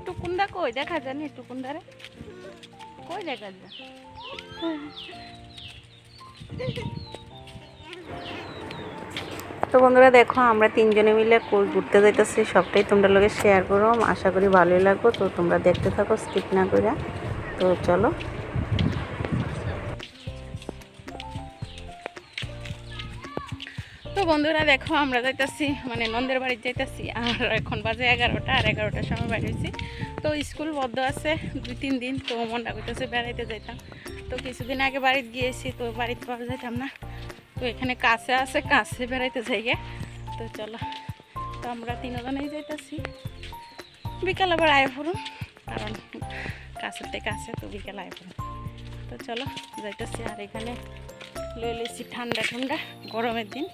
টুকুন্দা কই দেখা জানি টুকুন্দারে কই দেখা যায়। তো বন্ধুরা দেখো আমরা তিনজনে মিলে কই ঘুরতে যাইতেছি, সবটাই তোমরা লগে শেয়ার করো, আশা করি ভালোই লাগবে। তো তোমরা দেখতে থাকো স্কিপ না করে। তো চলো। তো বন্ধুরা দেখো আমরা যাইতেছি মানে নন্দের বাড়ি যাইতেছি, আর এখন বাজে 11টা, আর 11টার সময় বেরিয়েছি। তো স্কুল বদ্ধ আছে 2-3 দিন, তো মনটা করতেছে বেড়াইতে যাইতাম। তো কিছুদিন আগে বাড়িতে গিয়েছি, তো বাড়িতে পাওয়া যাইতাম না। তো এখানে কাছে আছে, কাছে বেড়াইতে যাই গে। তো চলো, তো আমরা তিনজনেই যাইতেছি। বিকাল আবার আয় পড়ুন, কারণ কাছের থেকে কাছে, তো বিকাল আয় পড়ুন। তো চলো যাইতেছি। আর এখানে লয়ে লইছি ঠান্ডা ঠান্ডা গরমের দিন।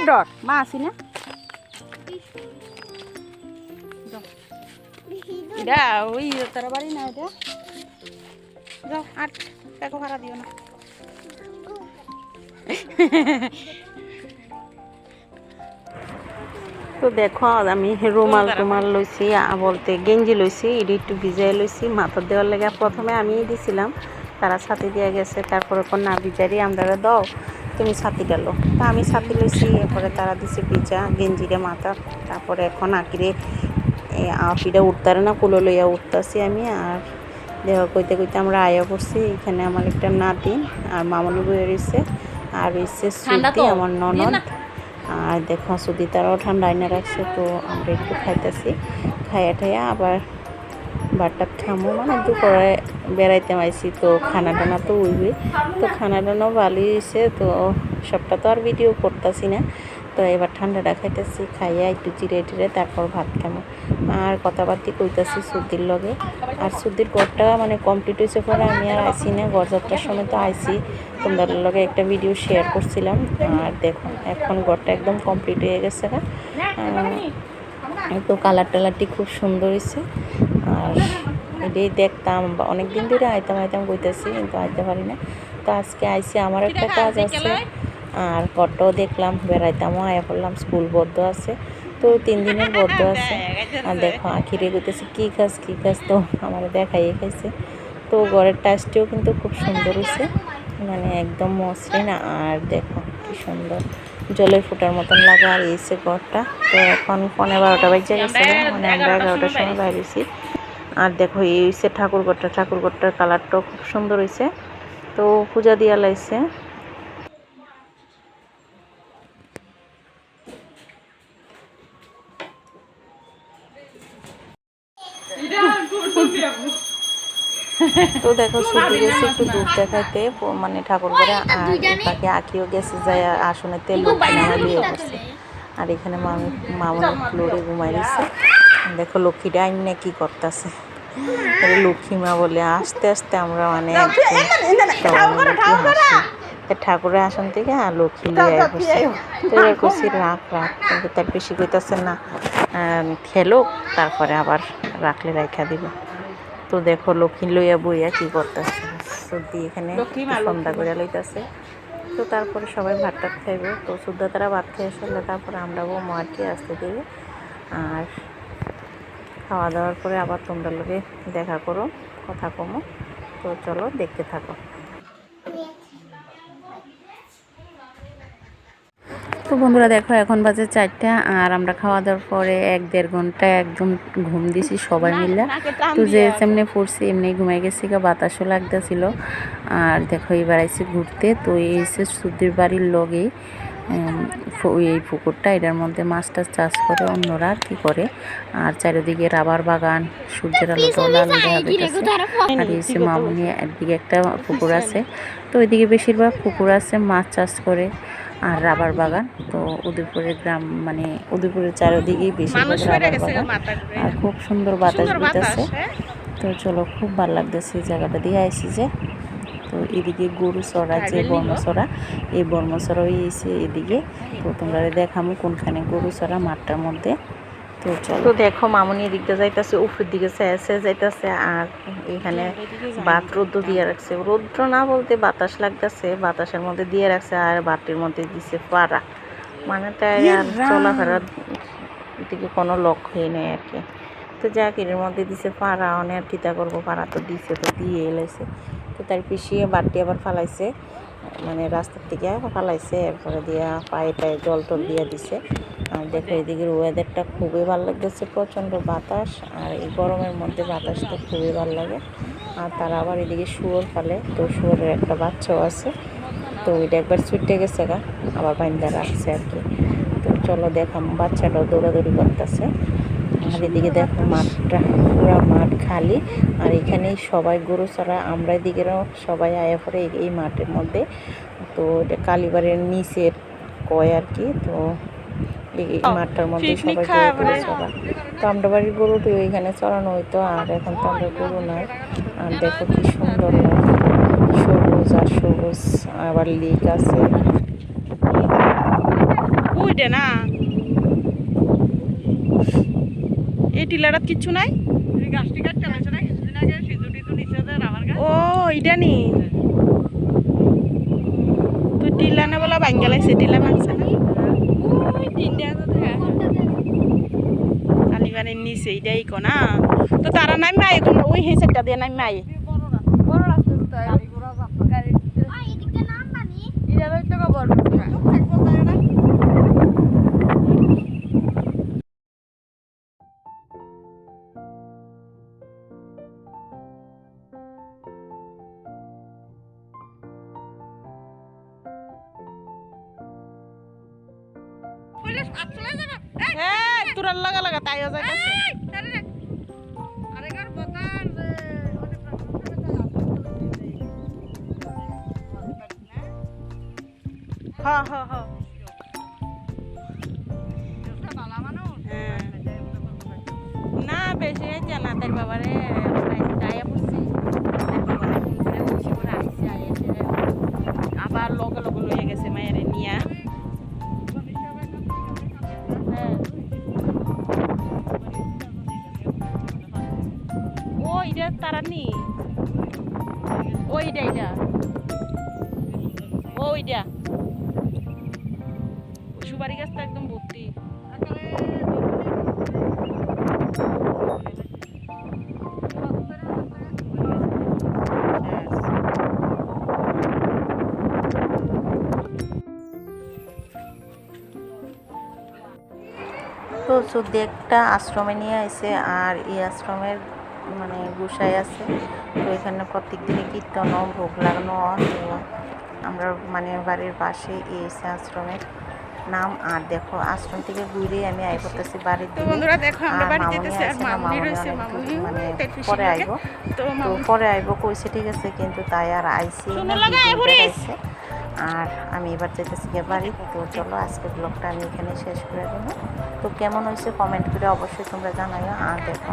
ডর মা আসি না এটা ওই তারা বাড়ি না, এটা যাও 8 টাকা ভাড়া দিও না। তো দেখো আমি রুমাল লইছি, বলতে গেঞ্জি লইছি, এটি একটু ভিজাই লইছি মাথার দেওয়ার লেগে। প্রথমে আমি দিছিলাম, তারা ছাতি দিয়ে গেছে, তারপরে না ভিজারি আমরা দাও তুমি ছাতি গেল, তা আমি ছাতি লইছি। এরপরে তারা দিছে ভিজা গেঞ্জিরে মাথা। তারপরে এখন আঁকিরে আপিটা উঠতারে না, কুলো লইয়া উঠতেছি আমি। আর দেখা কইতে কইতে আমরা আয়া পড়ছি। এখানে আমার একটা নাতিন আর মামনি বইয়ে রয়েছে, আর রয়েছে সুদি আমার ননদ। আর দেখো সুদি তারাও ঠান্ডা আইনা রাখছে। তো আমরা একটু খাইতেছি, খাইয়া ঠাইয়া আবার বারটা খামো, মানে দুপুরে বেড়াইতে আইছি। তো খানা টানা তো উইবি, তো খানা টানাও ভালোই হয়েছে। তো সবটা তো আর ভিডিও করতেছি না। তো এবার ঠান্ডাটা খাইতেছি, খাইয়া একটু চিড়ে টিরে তারপর ভাত খামো। আর কথাবার্তি কইতেছি সুদির লগে। আর সুদির ঘরটা মানে কমপ্লিট হয়েছে পরে আমি আর আইসি না, ঘর যাত্রার সময় তো আইসি, তোমাদের লগে একটা ভিডিও শেয়ার করছিলাম। আর দেখো এখন ঘরটা একদম কমপ্লিট হয়ে গেছে। তো কালার টালারটি খুব সুন্দর হয়েছে। আর এটাই দেখতাম অনেক দিন ধরে আইতাম কইতেছি, কিন্তু আইতে পারি না। তো আজকে আইসি, আমার একটা কাজ আছে। আর ঘরটাও দেখলাম, বেড়াইতামও আয়া পড়লাম, স্কুল বদ্ধ আছে। তো 3 দিনের বদ্ধ আছে। আর দেখো আখিরে কইতেছে কী কাজ, তো আমার দেখাইয়ে খাইছে। তো ঘরের টাচটিও কিন্তু খুব সুন্দর হয়েছে, মানে একদম মসৃণ। আর দেখো কি সুন্দর জলের ফোঁটার মতন লাগা আর এসে ঘরটা। তো এখন 11:15 বাজে গেছে, মানে আমরা 11টার সময় বাইরেছি। আর দেখো এই হয়েছে ঠাকুরঘরটার কালারটাও খুব সুন্দর হয়েছে। তো পূজা দিয়া লাইছে। তো দেখো ছুটি গেছে একটু দূর দেখাইতে, মানে ঠাকুর ঘরে। আর তাকে আঁকিও গেছে যায় আসনেতে লোক নামা লিয়ে বসছে। আর এখানে মামনি ফ্লোরে ঘুমাই দিচ্ছে। দেখো লক্ষ্মীটা আইনে কি করতেছে, লক্ষ্মী মা বলে। আস্তে আস্তে আমরা মানে ঠাকুরের আসন থেকে লক্ষ্মী লিয়ে বসছে। তো এবার কইছি রাখ, কিন্তু তার বেশি কইতাছে না, খেলো তারপরে আবার রাখলে রাখা দিব। তো দেখো লক্ষ্মী লইয়া বইয়া কি করতেছে, সর্দি এখানে সন্ধ্যা করে লইতেছে। তো তারপরে সবাই ভাত টাত খাইব। তো সুদ্ধা তারা ভাত খেয়ে আসলে তারপরে আমরা বউ আর কি আসতে দিবে। আর খাওয়া দাওয়ার পরে আবার তোমরা লোকে দেখা করো, কথা কমো। তো চলো দেখতে থাকো। তো বন্ধুরা দেখো এখন বাজে 4টা, আর আমরা খাওয়া দাওয়ার পরে 1-1.5 ঘন্টা একদম ঘুম দিছি সবাই মিলে। তো যে এমনি পড়ছি এমনি ঘুমাই গেছি, বাতাসও লাগতেছিল। আর দেখো এবার আইসি ঘুরতে। তো এই এসে সুদির বাড়ির লগেই এই পুকুরটা, এটার মধ্যে মাছ টাছ চাষ করে অন্যরা আর কি করে। আর চারিদিকে রাবার বাগান, সূর্যের আলো দেখা যাইতেছে। আর এসে মামুনি একদিকে একটা পুকুর আছে, তো ওইদিকে বেশিরভাগ পুকুর আছে, মাছ চাষ করে আর রাবার বাগান। তো উদয়পুরের গ্রাম, মানে উদয়পুরের চারিদিকেই বেশিরভাগ রাবার বাগান। আর খুব সুন্দর বাতাস বইতেছে। তো চলো খুব ভালো লাগতেছে এই জায়গাটা দিয়ে আইসি যে। তো এদিকে গরু চড়া, যে বর্মচড়া, এই বর্মচড়া এসে এদিকে। তো তোমরা দেখামো কোনখানে গরু চড়া, মাঠটার মধ্যে। তো দেখো মামুনি এদিকটা যাইতেছে, উপরের দিকে চেয়ে যাইতেছে, আর এখানে ভাত রৌদ্র দিয়ে রাখছে। রৌদ্র না বলতে বাতাস লাগতেছে, বাতাসের মধ্যে দিয়ে রাখছে, আর বাটির মধ্যে দিছে পাড়া, মানে তাই আর চলাফেরার দিকে কোনো লক্ষ্যই নেই আর কি। তো যাক এর মধ্যে দিছে পাড়া, অনেক টিতা করবো, পাড়া তো দিছে, তো দিয়ে এলাইছে। তো তার পিছিয়ে বাটি আবার ফালাইছে, মানে রাস্তার থেকে ফালাইছে, এরপরে দিয়া পায়ে টায়ে জল টল দিয়ে দিছে। আর দেখো এদিকের ওয়েদারটা খুবই ভালো লাগতেছে, প্রচণ্ড বাতাস, আর এই গরমের মধ্যে বাতাস তো খুবই ভালো লাগে। আর তারা আবার এদিকে শুয়োর ফেলে, তো শুয়োরের একটা বাচ্চাও আছে, তো ওইটা একবার ছুটে গেছে গা, আবার বাইন্দা রাখছে আর কি। তো চলো দেখাম, বাচ্চাটাও দৌড়াদৌড়ি করতেছে। আর এদিকে দেখো মাঠটা পুরো মাঠ খালি, আর এখানেই সবাই গরু চড়া, আমরা এদিকেরও সবাই আয়া পড়ে এই মাঠের মধ্যে। তো এটা কালীবাড়ির নিচের কয় আর কি, তো এই মাঠটার মধ্যে সবাই গরু চড়া। তো আমরা বাড়ির গরুটি ওইখানে চড়ানো হইতো, আর এখন তো আমরা গরু নাই। আর দেখো কি সুন্দর লাগে, সবুজ আর সবুজ, আবার লিক আছে না। এই টিলাটাত কিচ্ছু নাই, ও এটা নি তুই টিলা না বলা ভাঙ্গা লাগছে, টিলা ভাঙছে না কালীবাড়ির নিচে এইটাই কো না। তো তারা নামে আয়, তোমরা ওই হিসেবটা দিয়ে নামে আয়। তোরা লাগা লাগা তাইও যাইতাছে। হ্যাঁ হ্যাঁ হ্যাঁ না বেশি জানা তার বাবারে ডাইয়া পড়ছে, আবার লগে লগে লইয়া গেছে মায়ের নিয়া। ওইটা তারা নি, ওইটা এটা ওইটা সুপারি গাছটা একদম ভর্তি। তো যদি একটা আশ্রমে নিয়ে আসে, আর এই আশ্রমের মানে গোসাই আছে, তো এখানে প্রত্যেক দিনে কীর্তন ভোগ লাগানো। তো আমরা মানে বাড়ির পাশে এই আশ্রমের নাম। আর দেখো আশ্রম থেকে ঘুরে আমি আই করতেছি বাড়ির দিকে। মানে পরে আইব, তো পরে আইব কইছে, ঠিক আছে, কিন্তু তাই আর আইসি আইসে। আর আমি এবার যেতেছি গিয়ে বাড়ি। তো চলো আজকের ব্লগটা আমি এখানে শেষ করে দেবো। তো কেমন হয়েছে কমেন্ট করে অবশ্যই তোমরা জানাইও। আর দেখো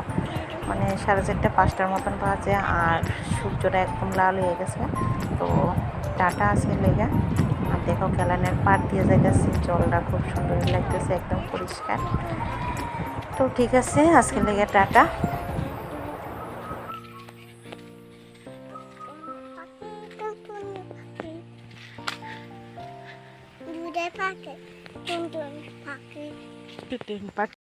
মানে 4:30-5টার মতন বাজে, আর সূর্যটা একদম লাল হয়ে গেছে। তো টাটা আছে লেগে। আর দেখো ক্যালানের পাড় দিয়ে যাইতেছে, জলটা খুব সুন্দর লাগতেছে, একদম পরিষ্কার। তো ঠিক আছে আজকের লেগে টাটা।